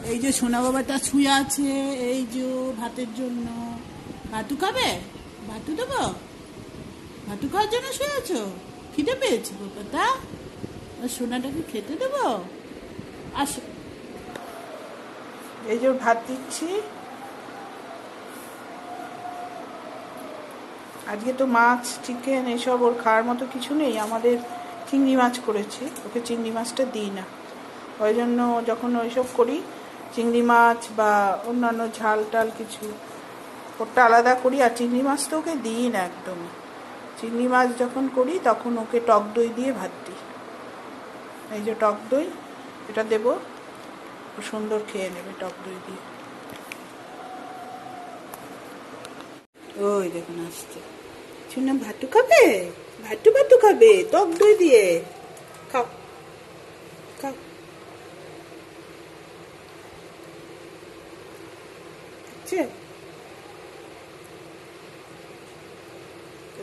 এই যে সোনা বাবাটা শুয়ে আছে, এই যে ভাতের জন্য। ভাতু খাবে? ভাতু দেবো? ভাতু খাওয়ার জন্য শুয়ে আছো? খিদে পেয়েছে বাবাটা? সোনাটাকে খেতে দেবো? আসো, এই যে ওর ভাত দিচ্ছি। আজকে তো মাছ চিকেন এসব ওর খাওয়ার মতো কিছু নেই, আমাদের চিংড়ি মাছ করেছি, ওকে চিংড়ি মাছটা দিই না। ওই জন্য যখন ওইসব করি, চিংড়ি মাছ বা অন্যান্য ঝাল টাল কিছু, ওটা আলাদা করি। আর চিংড়ি মাছ তো ওকে দিই না একদমই। চিংড়ি মাছ যখন করি তখন ওকে টক দই দিয়ে ভাত দিই। এই যে টক দই, এটা দেবো, ও সুন্দর খেয়ে নেবে টক দই দিয়ে। ওই দেখুন আসছে। শুনে ভাতু খাবে? ভাতু ভাতু খাবে টক দই দিয়ে। খাও, খাও। ঠিক আছে।